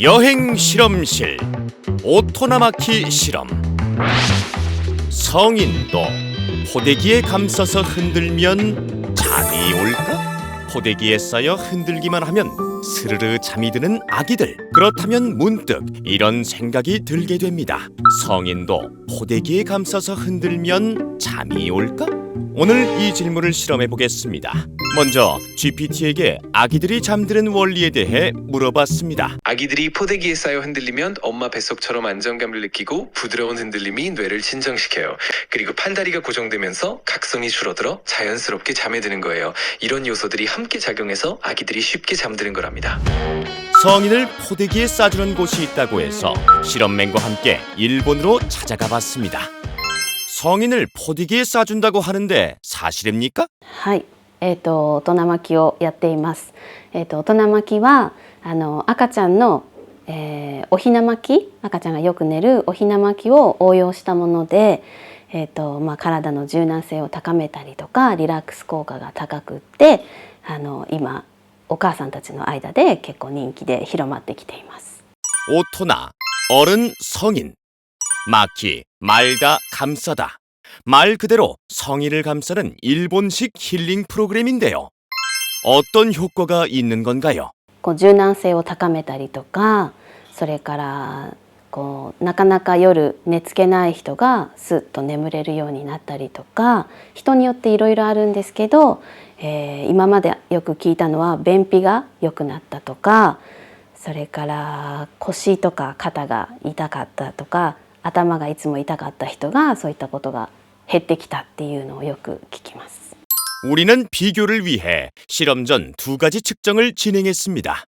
여행 실험실 오토나마키 실험. 성인도 포대기에 감싸서 흔들면 잠이 올까? 포대기에 쌓여 흔들기만 하면 스르르 잠이 드는 아기들. 그렇다면 문득 이런 생각이 들게 됩니다. 성인도 포대기에 감싸서 흔들면 잠이 올까? 오늘 이 질문을 실험해 보겠습니다. 먼저 GPT에게 아기들이 잠드는 원리에 대해 물어봤습니다. 아기들이 포대기에 쌓여 흔들리면 엄마 뱃속처럼 안정감을 느끼고 부드러운 흔들림이 뇌를 진정시켜요. 그리고 팔다리가 고정되면서 각성이 줄어들어 자연스럽게 잠에 드는 거예요. 이런 요소들이 함께 작용해서 아기들이 쉽게 잠드는 거랍니다. 성인을 포대기에 싸주는 곳이 있다고 해서 실험맨과 함께 일본으로 찾아가 봤습니다. 성인을 포대기에 싸준다고 하는데 사실입니까? はい、大人巻きをやっています。大人巻きは赤ちゃんの、おひな巻き、赤ちゃんがよく寝るおひな巻きを応用したもので、体の柔軟性を高めたりとかリラックス効果が高くって今お母さんたちの間で結構人気で広まってきています。 오토나, 어른, 성인. 마키, 말다, 감싸다. 말 그대로 성인을 감싸는 일본식 힐링 프로그램인데요. 어떤 효과가 있는 건가요? 柔軟性を高めたりとか、それからなかなか夜寝つけない人がスッと眠れるようになったりとか、人によっていろいろあるんですけど、今までよく聞いたのは便秘が良くなったとか、それから腰とか肩が痛かったとか、頭がいつも痛かった人がそういったことが減ってきたっていうのをよく聞きます。 우리는 비교를 위해 실험 전 두 가지 측정을 진행했습니다.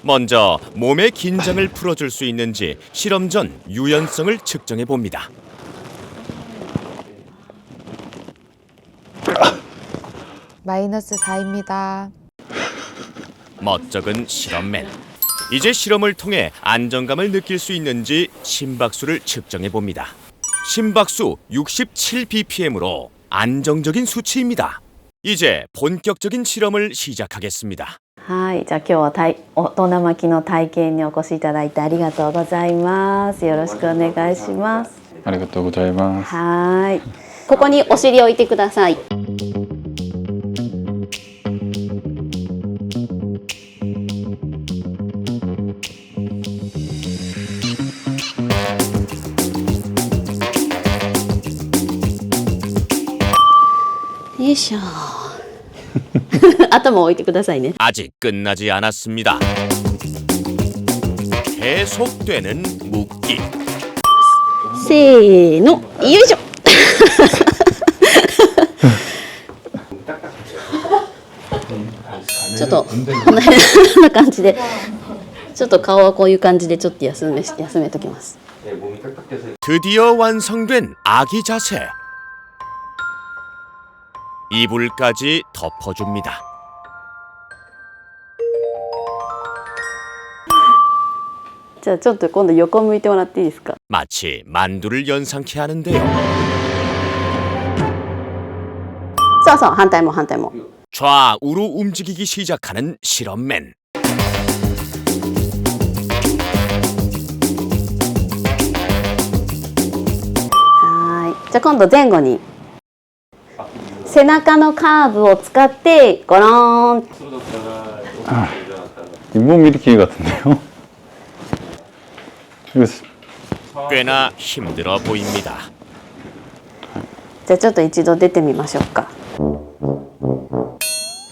먼저 몸의 긴장을 풀어줄 수 있는지 실험 전 유연성을 측정해 봅니다. 마이너스 4입니다. 멋쩍은 실험맨. 이제 실험을 통해 안정감을 느낄 수 있는지 심박수를 측정해 봅니다. 심박수 67bpm으로 안정적인 수치입니다. 이제 본격적인 실험을 시작하겠습니다. はい、じゃあ今日は大人巻きの体験にお越しいただいてありがとうございます。よろしくお願いします。ありがとうございます。はい。ここにお尻を置いてください。よいしょ。頭を置いてくださいね。 아직 끝나지 않았습니다. 계속되는 묶기. せーの、よいしょ。ちょっとこんな感じで、ちょっと顔はこういう感じでちょっと休めときます。 드디어 완성된 아기 자세. 이불까지 덮어줍니다. じゃあちょっと今度横向いてもらっていいですか。 마치 만두를 연상케 하는데요. そうそう、反対も反対も。 좌우로 움직이기 시작하는 실험맨. はい。じゃあ今度前後に。背中のカーブを使ってゴローン。 잇몸 일으키기 같은데요? 꽤나 힘들어 보입니다. じゃあちょっと一度出てみましょうか。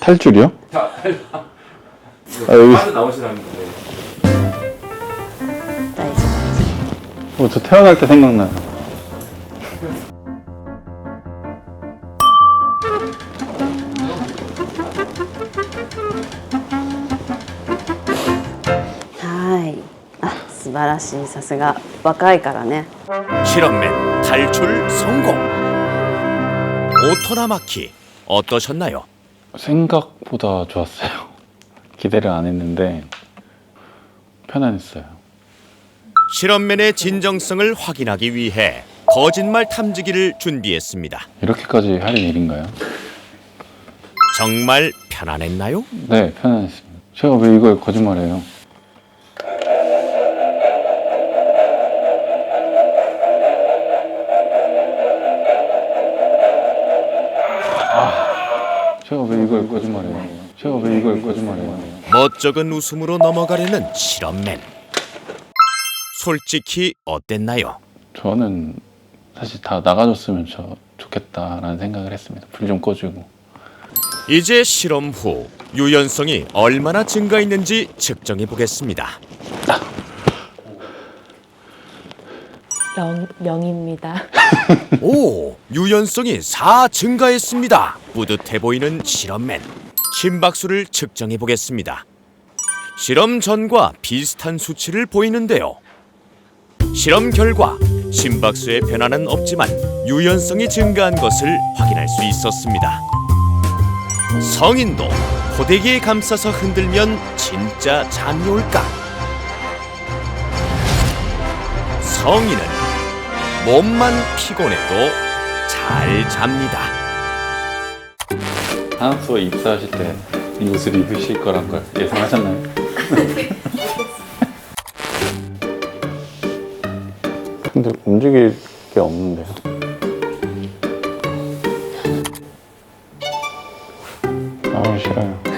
탈출이요? 바로 나오시라는 건데. 大丈夫です。 저 태어날 때 생각나요. 아, 素晴らしい。さすが若いからね。 실험맨 탈출 성공. 오토나마키 어떠셨나요? 생각보다 좋았어요. 기대를 안 했는데 편안했어요. 실험맨의 진정성을 확인하기 위해 거짓말 탐지기를 준비했습니다. 이렇게까지 할 일인가요? 정말 편안했나요? 네, 편안했습니다. 제가 왜 이걸 거짓말해요? 제가 왜 이걸 거짓말해요? 제가 왜 이걸 거짓말해요? 멋쩍은 웃음으로 넘어가려는 실험맨. 솔직히 어땠나요? 저는 사실 다 나가줬으면 좋겠다라는 생각을 했습니다. 불 좀 꺼주고. 이제 실험 후 유연성이 얼마나 증가했는지 측정해 보겠습니다. 0입니다. 오, 유연성이 4 증가했습니다. 뿌듯해 보이는 실험맨. 심박수를 측정해 보겠습니다. 실험 전과 비슷한 수치를 보이는데요. 실험 결과 심박수의 변화는 없지만 유연성이 증가한 것을 확인할 수 있었습니다. 성인도 포대기에 감싸서 흔들면 진짜 잠이 올까? 성인은 몸만 피곤해도 잘 잡니다. 산업소에 입사하실 때 이 옷을 입으실 거란 걸 예상하셨나요? 근데 움직일 게 없는데요. 아, 싫어요.